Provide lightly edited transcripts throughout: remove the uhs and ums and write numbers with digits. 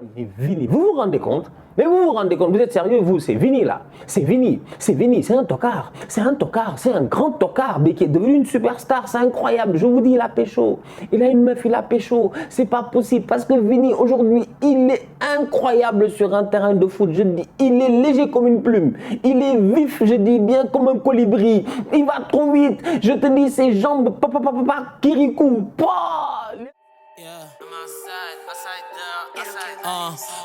Mais Vini, vous vous rendez compte? Mais vous vous rendez compte? Vous êtes sérieux, vous? C'est Vini là. C'est Vini. C'est Vini. C'est un tocard. C'est un tocard. C'est un grand tocard, mais qui est devenu une superstar. C'est incroyable. Je vous dis, il a pécho. Il a une meuf, il a pécho. C'est pas possible parce que Vini, aujourd'hui, il est incroyable sur un terrain de foot. Je dis, il est léger comme une plume. Il est vif, je dis bien, comme un colibri. Il va trop vite. Je te dis, ses jambes, kirikou.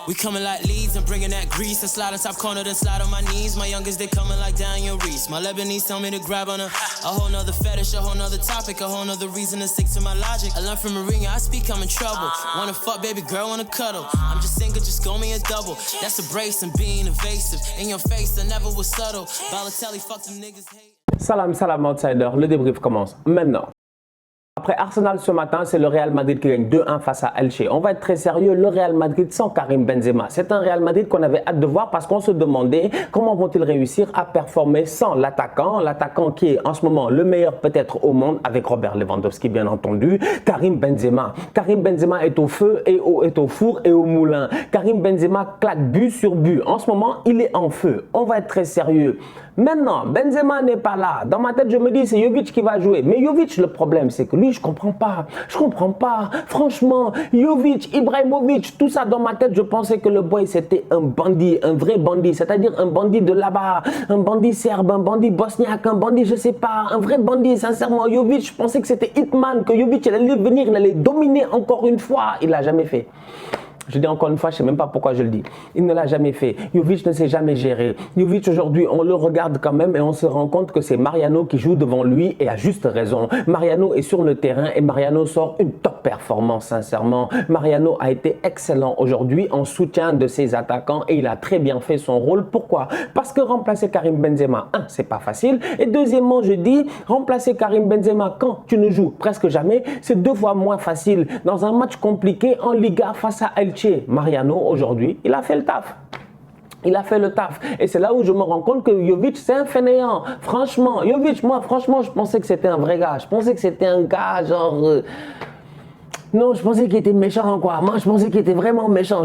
We coming like leads and bringing that grease and slide on top corner then slide on my knees. My youngest they coming like Daniel Reese. My Lebanese tell me to grab on a whole nother fetish, a whole nother topic, a whole nother reason to stick to my logic. I learned from Mourinho, I speak, I'm in trouble. Wanna fuck, baby girl, wanna cuddle. I'm just single, just go me a double. That's a brace and being evasive. In your face, I never was subtle. Balotelli, fuck them niggas hate. Salam, salam outsider, le débrief commence maintenant. Après Arsenal ce matin, c'est le Real Madrid qui gagne 2-1 face à Elche. On va être très sérieux, le Real Madrid sans Karim Benzema. C'est un Real Madrid qu'on avait hâte de voir parce qu'on se demandait comment vont-ils réussir à performer sans l'attaquant. L'attaquant qui est en ce moment le meilleur peut-être au monde avec Robert Lewandowski bien entendu. Karim Benzema. Karim Benzema est au feu et est au four et au moulin. Karim Benzema claque but sur but. En ce moment, il est en feu. On va être très sérieux. Maintenant, Benzema n'est pas là. Dans ma tête, je me dis c'est Jovic qui va jouer. Mais Jovic, le problème, c'est que lui, je comprends pas. Je comprends pas. Franchement, Jovic, Ibrahimovic, tout ça dans ma tête, je pensais que le boy, c'était un bandit, un vrai bandit. C'est-à-dire un bandit de là-bas, un bandit serbe, un bandit bosniaque, un bandit, je sais pas, un vrai bandit. Sincèrement, Jovic, je pensais que c'était Hitman, que Jovic, il allait venir, il allait dominer encore une fois. Il l'a jamais fait. Je dis encore une fois, je ne sais même pas pourquoi je le dis. Il ne l'a jamais fait. Jovic ne s'est jamais géré. Jovic, aujourd'hui, on le regarde quand même et on se rend compte que c'est Mariano qui joue devant lui et à juste raison. Mariano est sur le terrain et Mariano sort une top performance, sincèrement. Mariano a été excellent aujourd'hui en soutien de ses attaquants et il a très bien fait son rôle. Pourquoi? Parce que remplacer Karim Benzema, c'est pas facile. Et deuxièmement, je dis, remplacer Karim Benzema quand tu ne joues presque jamais, c'est 2 fois moins facile. Dans un match compliqué en Liga face à Elche, Mariano, aujourd'hui, il a fait le taf. Il a fait le taf. Et c'est là où je me rends compte que Jovic, c'est un fainéant. Franchement, Jovic, moi, franchement, je pensais que c'était un vrai gars. Je pensais que c'était un gars, genre... Non, je pensais qu'il était méchant, quoi. Moi, je pensais qu'il était vraiment méchant.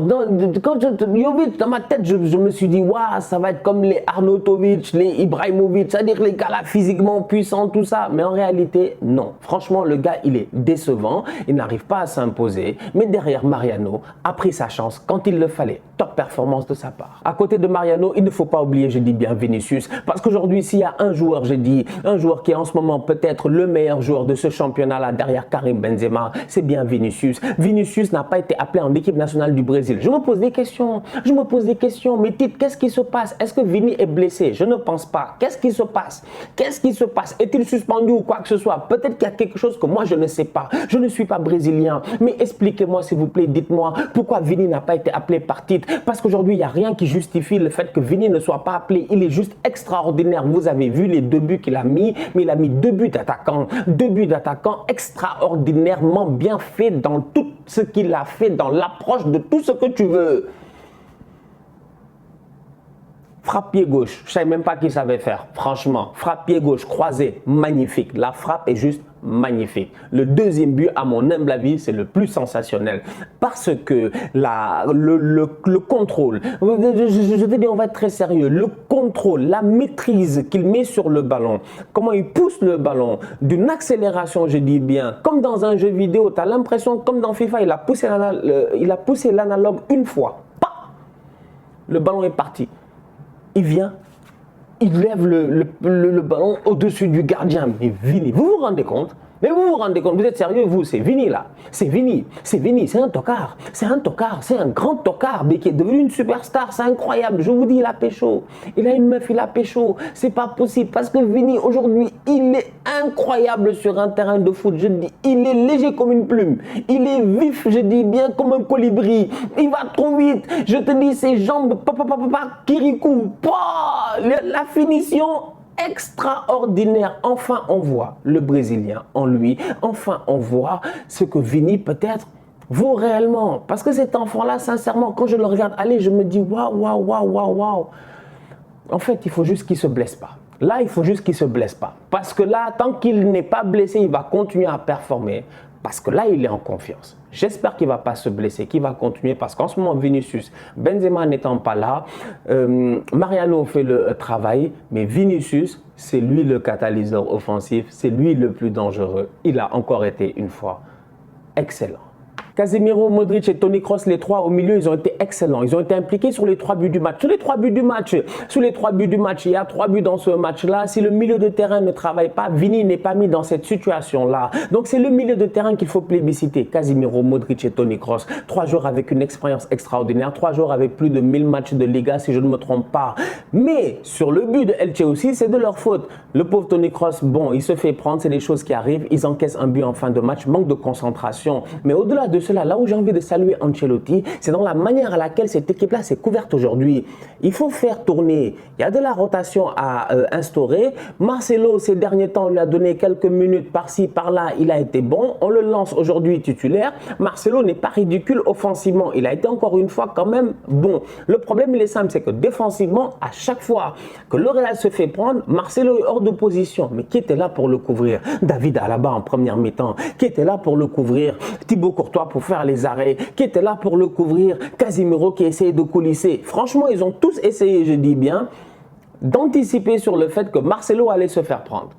Quand Jovic, dans ma tête, je me suis dit, waouh, ça va être comme les Arnautovic, les Ibrahimovic, c'est-à-dire les gars là physiquement puissants, tout ça. Mais en réalité, non. Franchement, le gars, il est décevant. Il n'arrive pas à s'imposer. Mais derrière, Mariano a pris sa chance quand il le fallait. Top performance de sa part. À côté de Mariano, il ne faut pas oublier, je dis bien Vinicius. Parce qu'aujourd'hui, s'il y a un joueur, je dis, un joueur qui est en ce moment peut-être le meilleur joueur de ce championnat-là derrière Karim Benzema, c'est bien Vinicius. Vinicius n'a pas été appelé en équipe nationale du Brésil. Je me pose des questions. Je me pose des questions. Mais Tite, qu'est-ce qui se passe? Est-ce que Vini est blessé? Je ne pense pas. Qu'est-ce qui se passe? Qu'est-ce qui se passe? Est-il suspendu ou quoi que ce soit? Peut-être qu'il y a quelque chose que moi je ne sais pas. Je ne suis pas brésilien. Mais expliquez-moi s'il vous plaît. Dites-moi pourquoi Vini n'a pas été appelé par Tite. Parce qu'aujourd'hui, il n'y a rien qui justifie le fait que Vini ne soit pas appelé. Il est juste extraordinaire. Vous avez vu les 2 buts qu'il a mis. Mais il a mis 2 buts d'attaquant. 2 buts d'attaquant extraordinairement bien fait dans tout ce qu'il a fait, dans l'approche de tout ce que tu veux. Frappe pied gauche, je ne savais même pas qu'il savait faire, franchement. Frappe pied gauche, croisé, magnifique. La frappe est juste magnifique. Le deuxième but, à mon humble avis, c'est le plus sensationnel. Parce que le contrôle, je te dis, on va être très sérieux, le contrôle, la maîtrise qu'il met sur le ballon, comment il pousse le ballon, d'une accélération, je dis bien, comme dans un jeu vidéo, tu as l'impression, comme dans FIFA, il a poussé l'analogue une fois. Le ballon est parti. Il vient, il lève le ballon au-dessus du gardien. Mais Vini, vous vous rendez compte? Mais vous vous rendez compte? Vous êtes sérieux, vous? C'est Vini là. C'est Vini. C'est Vini. C'est un tocard. C'est un tocard. C'est un grand tocard, mais qui est devenu une superstar. C'est incroyable. Je vous dis, il a pécho. Il a une meuf, il a pécho. C'est pas possible parce que Vini, aujourd'hui, il est incroyable sur un terrain de foot. Je dis, il est léger comme une plume. Il est vif, je dis bien, comme un colibri. Il va trop vite. Je te dis, ses jambes, kirikou. La finition extraordinaire. Enfin, on voit le Brésilien en lui. Enfin, on voit ce que Vini peut-être vaut réellement. Parce que cet enfant-là, sincèrement, quand je le regarde aller, je me dis waouh, waouh, waouh, waouh, waouh. En fait, il faut juste qu'il ne se blesse pas. Là, il faut juste qu'il ne se blesse pas. Parce que là, tant qu'il n'est pas blessé, il va continuer à performer. Parce que là, il est en confiance. J'espère qu'il ne va pas se blesser, qu'il va continuer parce qu'en ce moment, Vinicius, Benzema n'étant pas là, Mariano fait le travail, mais Vinicius, c'est lui le catalyseur offensif, c'est lui le plus dangereux. Il a encore été une fois excellent. Casemiro, Modric et Toni Kroos, les trois au milieu, ils ont été excellents. Ils ont été impliqués sur les 3 buts du match. Sur les 3 buts du match, il y a 3 buts dans ce match-là. Si le milieu de terrain ne travaille pas, Vini n'est pas mis dans cette situation-là. Donc c'est le milieu de terrain qu'il faut plébisciter. Casemiro, Modric et Toni Kroos. 3 joueurs avec une expérience extraordinaire. 3 joueurs avec plus de 1000 matchs de Liga, si je ne me trompe pas. Mais sur le but de Elche aussi, c'est de leur faute. Le pauvre Toni Kroos, bon, il se fait prendre, c'est des choses qui arrivent. Ils encaissent un but en fin de match, manque de concentration. Mais au-delà de cela, là où j'ai envie de saluer Ancelotti, c'est dans la manière à laquelle cette équipe-là s'est couverte aujourd'hui. Il faut faire tourner. Il y a de la rotation à instaurer. Marcelo, ces derniers temps, lui a donné quelques minutes par-ci, par-là. Il a été bon. On le lance aujourd'hui titulaire. Marcelo n'est pas ridicule offensivement. Il a été encore une fois quand même bon. Le problème, il est simple, c'est que défensivement, à chaque fois que le Real se fait prendre, Marcelo est hors de position. Mais qui était là pour le couvrir? David Alaba en première mi-temps. Qui était là pour le couvrir? Thibaut Courtois pour faire les arrêts, qui était là pour le couvrir, Casemiro qui essayait de coulisser. Franchement, ils ont tous essayé, je dis bien, d'anticiper sur le fait que Marcelo allait se faire prendre.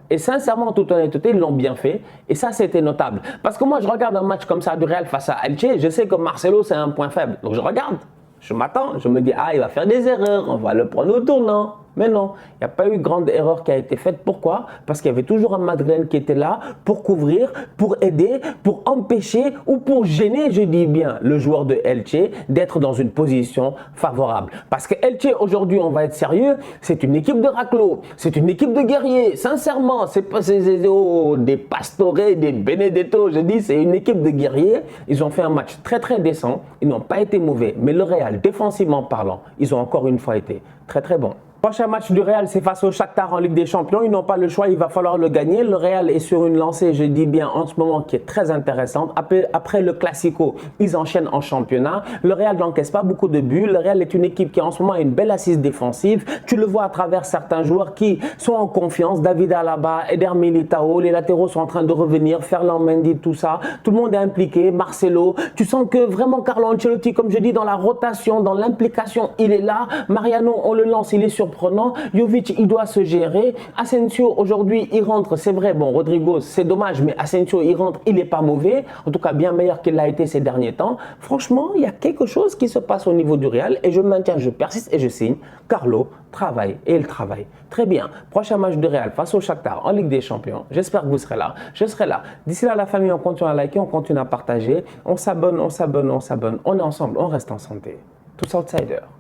Et sincèrement, en toute honnêteté, ils l'ont bien fait. Et ça, c'était notable. Parce que moi, je regarde un match comme ça du Real face à Elche, je sais que Marcelo, c'est un point faible. Donc je regarde, je m'attends, je me dis, ah, il va faire des erreurs, on va le prendre au tournant. Mais non, il n'y a pas eu grande erreur qui a été faite. Pourquoi? Parce qu'il y avait toujours un Madeleine qui était là pour couvrir, pour aider, pour empêcher ou pour gêner, je dis bien, le joueur de Elche d'être dans une position favorable. Parce que Elche, aujourd'hui, on va être sérieux, c'est une équipe de raclos, c'est une équipe de guerriers. Sincèrement, c'est pas des Pastore, des Benedetto, je dis, c'est une équipe de guerriers. Ils ont fait un match très très décent, ils n'ont pas été mauvais. Mais le Real, défensivement parlant, ils ont encore une fois été très très bons. Prochain match du Real, c'est face au Shakhtar en Ligue des Champions. Ils n'ont pas le choix, il va falloir le gagner. Le Real est sur une lancée, je dis bien en ce moment, qui est très intéressante. Après le Classico, ils enchaînent en championnat. Le Real n'encaisse pas beaucoup de buts. Le Real est une équipe qui en ce moment a une belle assise défensive. Tu le vois à travers certains joueurs qui sont en confiance. David Alaba, Eder Militao, les latéraux sont en train de revenir. Ferland Mendy, tout ça. Tout le monde est impliqué. Marcelo, tu sens que vraiment Carlo Ancelotti, comme je dis, dans la rotation, dans l'implication, il est là. Mariano, on le lance, il est surprenant. Jovic, il doit se gérer. Asensio, aujourd'hui, il rentre. C'est vrai, bon, Rodrigo, c'est dommage, mais Asensio, il rentre, il n'est pas mauvais. En tout cas, bien meilleur qu'il l'a été ces derniers temps. Franchement, il y a quelque chose qui se passe au niveau du Real et je maintiens, je persiste et je signe. Carlo travaille et il travaille. Très bien. Prochain match du Real face au Shakhtar en Ligue des Champions. J'espère que vous serez là. Je serai là. D'ici là, la famille, on continue à liker, on continue à partager. On s'abonne, on s'abonne, on s'abonne. On est ensemble, on reste en santé. Tous outsiders.